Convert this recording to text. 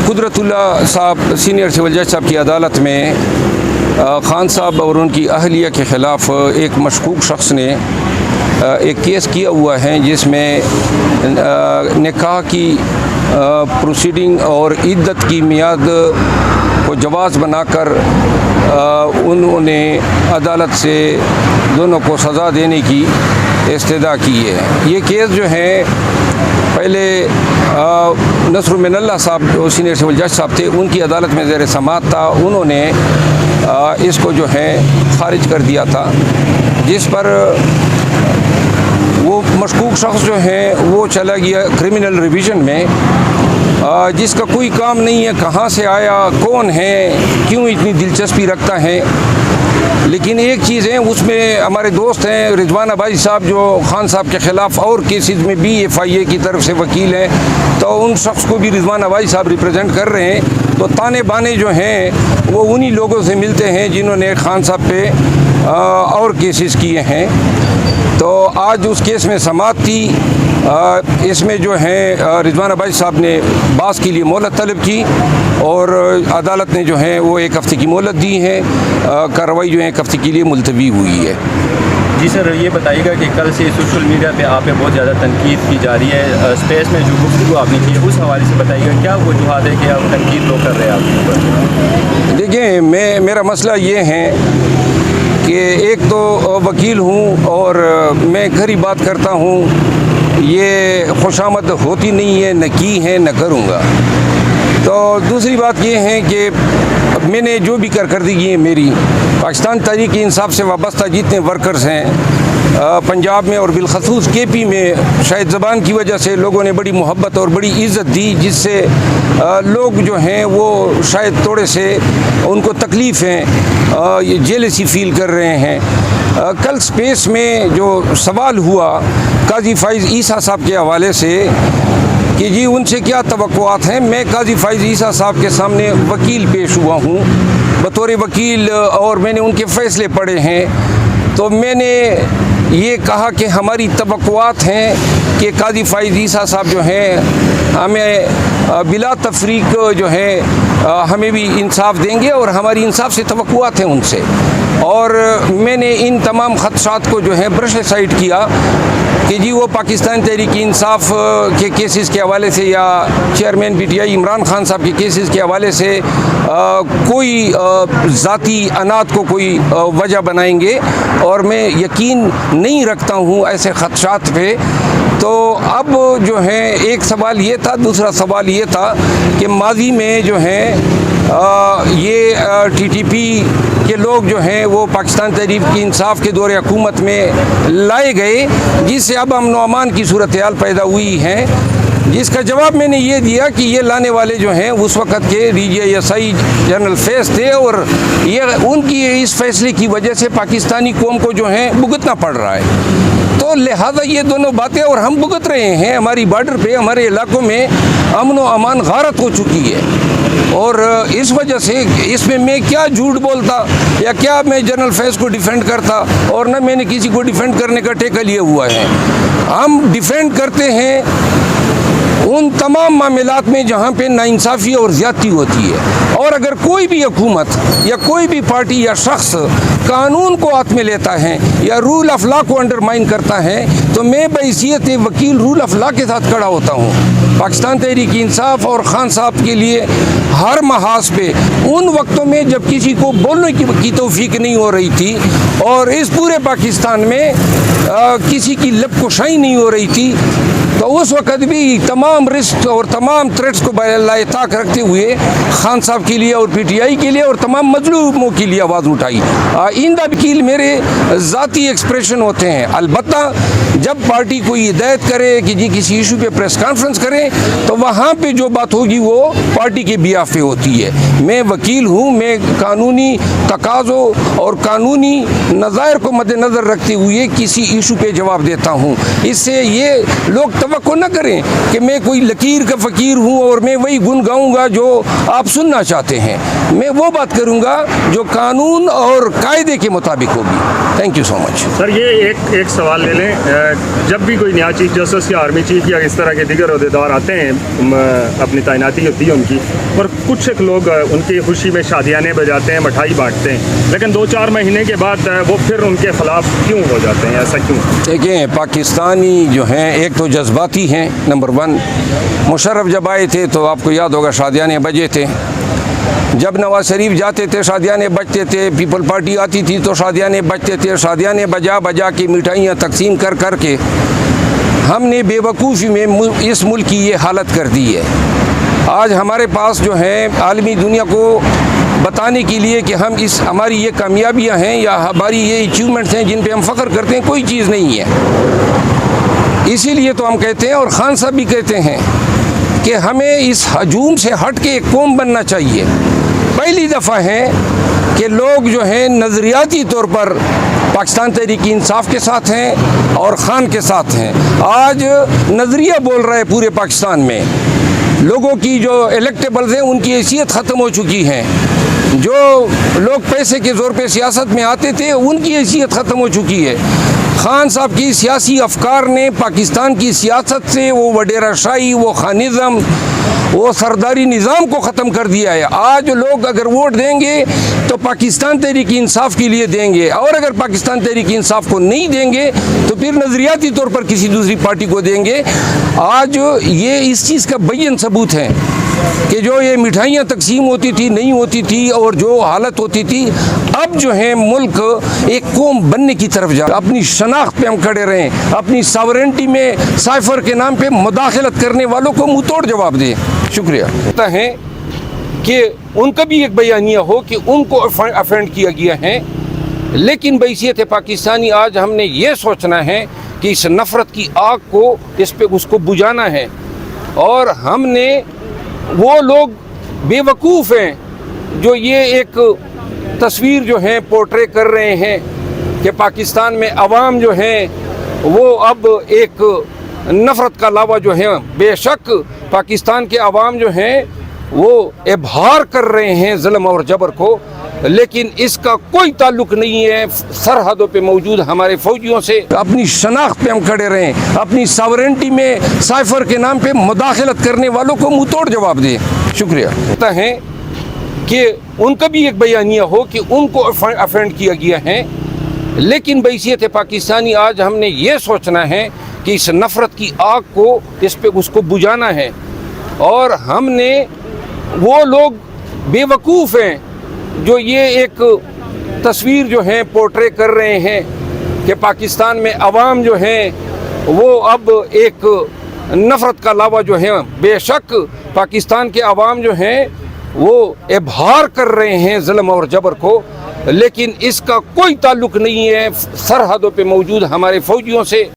قدرت اللہ صاحب senior civil جج صاحب کی عدالت میں خان صاحب اور ان کی اہلیہ کے خلاف ایک مشکوک شخص نے ایک کیس کیا ہوا ہے جس میں نکاح کی پروسیڈنگ اور عدت کی میعاد کو جواز بنا کر انہوں نے عدالت سے دونوں کو سزا دینے کی استدعا کی ہے۔ یہ کیس جو ہے پہلے نصر من اللہ صاحب جو سینئر سول جج صاحب تھے ان کی عدالت میں زیر سماعت تھا، انہوں نے اس کو جو ہے خارج کر دیا تھا، جس پر وہ مشکوک شخص جو ہے وہ چلا گیا کرمنل ریویژن میں، جس کا کوئی کام نہیں ہے، کہاں سے آیا، کون ہے، کیوں اتنی دلچسپی رکھتا ہے۔ لیکن ایک چیز ہے، اس میں ہمارے دوست ہیں رضوان ابائی صاحب جو خان صاحب کے خلاف اور کیسز میں بھی FIA کی طرف سے وکیل ہیں، تو ان شخص کو بھی رضوان ابائی صاحب ریپرزینٹ کر رہے ہیں، تو تانے بانے جو ہیں وہ انہی لوگوں سے ملتے ہیں جنہوں نے خان صاحب پہ اور کیسز کیے ہیں۔ تو آج اس کیس میں سماعت تھی، اس میں جو ہے رضوان ابائی صاحب نے باز کے لیے مہلت طلب کی اور عدالت نے جو ہے وہ 1 ہفتے کی مہلت دی ہے، کارروائی جو ہے 1 ہفتے کے لیے ملتوی ہوئی ہے۔ جی سر، یہ بتائیے گا کہ کل سے سوشل میڈیا پہ آپ پہ بہت زیادہ تنقید کی جا رہی ہے، اسپیس میں جو گفتگو آپ نے کی ہے اس حوالے سے بتائیے گا کیا وجوہات ہے کہ آپ تنقید لوگ کر رہے ہیں آپ کے اوپر؟ دیکھیں، میرا مسئلہ یہ ہے کہ ایک تو وکیل ہوں اور میں گھر ہی بات کرتا ہوں، یہ خوشامد ہوتی نہیں ہے، نہ کی ہے نہ کروں گا۔ تو دوسری بات یہ ہے کہ میں نے جو بھی کارکردگی ہے میری پاکستان تحریک انصاف سے وابستہ جتنے ورکرز ہیں پنجاب میں اور بالخصوص KP میں، شاید زبان کی وجہ سے لوگوں نے بڑی محبت اور بڑی عزت دی، جس سے لوگ جو ہیں وہ شاید تھوڑے سے ان کو تکلیف ہیں، یہ جیلسی فیل کر رہے ہیں۔ کل سپیس میں جو سوال ہوا قاضی فائز عیسیٰ صاحب کے حوالے سے کہ جی ان سے کیا توقعات ہیں، میں قاضی فائز عیسیٰ صاحب کے سامنے وکیل پیش ہوا ہوں بطور وکیل اور میں نے ان کے فیصلے پڑھے ہیں، تو میں نے یہ کہا کہ ہماری توقعات ہیں کہ قاضی فائز عیسیٰ صاحب جو ہیں ہمیں بلا تفریق جو ہے ہمیں بھی انصاف دیں گے اور ہماری انصاف سے توقعات ہیں ان سے، اور میں نے ان تمام خدشات کو جو ہے برش سائڈ کیا کہ جی وہ پاکستان تحریک انصاف کے کیسز کے حوالے سے یا چیئرمین PTI عمران خان صاحب کے کیسز کے حوالے سے کوئی ذاتی انات کو کوئی وجہ بنائیں گے، اور میں یقین نہیں رکھتا ہوں ایسے خدشات پہ۔ تو اب جو ہے ایک سوال یہ تھا، دوسرا سوال یہ تھا کہ ماضی میں جو ہے یہ TTP کے لوگ جو ہیں وہ پاکستان تحریک انصاف کے دور حکومت میں لائے گئے، جس سے اب امن و امان کی صورتحال پیدا ہوئی ہے، جس کا جواب میں نے یہ دیا کہ یہ لانے والے جو ہیں اس وقت کے DGI جنرل فیض تھے، اور یہ ان کی اس فیصلے کی وجہ سے پاکستانی قوم کو جو ہے بھگتنا پڑ رہا ہے۔ تو لہذا یہ دونوں باتیں اور ہم بھگت رہے ہیں، ہماری بارڈر پہ ہمارے علاقوں میں امن و امان غارت ہو چکی ہے، اور اس وجہ سے اس میں کیا جھوٹ بولتا یا کیا میں جنرل فیض کو ڈیفینڈ کرتا، اور نہ میں نے کسی کو ڈیفینڈ کرنے کا ٹیکہ لیا ہوا ہے۔ ہم ڈیفینڈ کرتے ہیں ان تمام معاملات میں جہاں پہ ناانصافی اور زیادتی ہوتی ہے، اور اگر کوئی بھی حکومت یا کوئی بھی پارٹی یا شخص قانون کو ہاتھ میں لیتا ہے یا رول آف لا کو انڈرمائن کرتا ہے تو میں بحیثیت وکیل رول آف لا کے ساتھ کھڑا ہوتا ہوں۔ پاکستان تحریک انصاف اور خان صاحب کے لیے ہر محاذ پہ ان وقتوں میں جب کسی کو بولنے کی توفیق نہیں ہو رہی تھی اور اس پورے پاکستان میں کسی کی لب کشائی نہیں ہو رہی تھی، تو اس وقت بھی تمام رسک اور تمام تھریٹس کو لاحق رکھتے ہوئے خان صاحب کے لیے اور PTI کے لیے اور تمام مظلوموں کے لیے آواز اٹھائی۔ آئندہ وکیل میرے ذاتی ایکسپریشن ہوتے ہیں، البتہ جب پارٹی کوئی ہدایت کرے کہ جی کسی ایشو پہ پریس کانفرنس کریں تو وہاں پہ جو بات ہوگی وہ پارٹی کے بیاف پہ ہوتی ہے۔ میں وکیل ہوں، میں قانونی تقاضوں اور قانونی نظائر کو مد نظر رکھتے ہوئے کسی ایشو پہ جواب دیتا ہوں۔ اس سے یہ لوگ توقع نہ کریں کہ میں کوئی لکیر کا فقیر ہوں اور میں وہی گن گاؤں گا جو آپ سننا چاہتے ہیں. میں وہ بات کروں گا جو قانون اور قاعدے کے مطابق ہوگی. تھینک یو سو مچ. سر یہ ایک سوال لے لیں. جب بھی کوئی نیا چیف جسٹس یا آرمی چیف یا اس طرح کے دیگر عہدیدار آتے ہیں, اپنی تعیناتی ہوتی ہے ان کی, اور کچھ ایک لوگ ان کی خوشی میں شادیانے بجاتے ہیں, مٹھائی بانٹتے ہیں, لیکن 2-4 مہینے کے بعد وہ پھر ان کے خلاف کیوں ہو جاتے ہیں؟ ایسا کیوں؟ دیکھیں, پاکستانی جو ہیں ایک تو جذباتی ہیں. نمبر 1, مشرف جب آئے تھے تو آپ کو یاد ہوگا شادیانے بجے تھے. جب نواز شریف جاتے تھے شادیانے بجتے تھے, پیپل پارٹی آتی تھی تو شادیانے بجتے تھے. شادیانے بجا کے مٹھائیاں تقسیم کر کے ہم نے بے وقوفی میں اس ملک کی یہ حالت کر دی ہے. آج ہمارے پاس جو ہے عالمی دنیا کو بتانے کے لیے کہ ہماری یہ کامیابیاں ہیں یا ہماری یہ اچیومنٹس ہیں جن پہ ہم فخر کرتے ہیں, کوئی چیز نہیں ہے. اسی لیے تو ہم کہتے ہیں, اور خان صاحب بھی کہتے ہیں, کہ ہمیں اس ہجوم سے ہٹ کے ایک قوم بننا چاہیے. پہلی دفعہ ہے کہ لوگ جو ہیں نظریاتی طور پر پاکستان تحریک انصاف کے ساتھ ہیں اور خان کے ساتھ ہیں. آج نظریہ بول رہا ہے پورے پاکستان میں. لوگوں کی جو الیکٹیبلز ہیں ان کی حیثیت ختم ہو چکی ہے. جو لوگ پیسے کے زور پہ سیاست میں آتے تھے ان کی حیثیت ختم ہو چکی ہے. خان صاحب کی سیاسی افکار نے پاکستان کی سیاست سے وہ وڈیرہ شاہی, وہ خانزم, وہ سرداری نظام کو ختم کر دیا ہے. آج لوگ اگر ووٹ دیں گے تو پاکستان تحریک انصاف کے لیے دیں گے, اور اگر پاکستان تحریک انصاف کو نہیں دیں گے تو پھر نظریاتی طور پر کسی دوسری پارٹی کو دیں گے. آج یہ اس چیز کا بین ثبوت ہے کہ جو یہ مٹھائیاں تقسیم ہوتی تھی نہیں ہوتی تھی اور جو حالت ہوتی تھی, اب جو ہے ملک ایک قوم بننے کی طرف جا. اپنی شناخت پہ ہم کھڑے رہیں, اپنی ساورنٹی میں سائفر کے نام پہ مداخلت کرنے والوں کو منہ توڑ جواب دیں. شکریہ. کہتا ہے کہ ان کا بھی ایک بیانیہ ہو کہ ان کو افینڈ کیا گیا ہے, لیکن بحیثیت پاکستانی آج ہم نے یہ سوچنا ہے کہ اس نفرت کی آگ کو اس کو بجھانا ہے. اور ہم نے وہ لوگ بے وقوف ہیں جو یہ ایک تصویر جو ہیں پورٹرے کر رہے ہیں کہ پاکستان میں عوام جو ہیں وہ اب ایک نفرت کا لاوا جو ہے. بے شک پاکستان کے عوام جو ہیں وہ ابھار کر رہے ہیں ظلم اور جبر کو, لیکن اس کا کوئی تعلق نہیں ہے سرحدوں پہ موجود ہمارے فوجیوں سے. اپنی شناخت پہ ہم کھڑے رہیں, اپنی ساورنٹی میں سائفر کے نام پہ مداخلت کرنے والوں کو منہ توڑ جواب دیں. شکریہ. کہتا ہے کہ ان کا بھی ایک بیانیہ ہو کہ ان کو افینڈ کیا گیا ہے, لیکن بحیثیت پاکستانی آج ہم نے یہ سوچنا ہے کہ اس نفرت کی آگ کو اس کو بجھانا ہے. اور ہم نے وہ لوگ بے وقوف ہیں جو یہ ایک تصویر جو ہیں پورٹرے کر رہے ہیں کہ پاکستان میں عوام جو ہیں وہ اب ایک نفرت کا لاوا جو ہے. بے شک پاکستان کے عوام جو ہیں وہ ابھار کر رہے ہیں ظلم اور جبر کو, لیکن اس کا کوئی تعلق نہیں ہے سرحدوں پہ موجود ہمارے فوجیوں سے.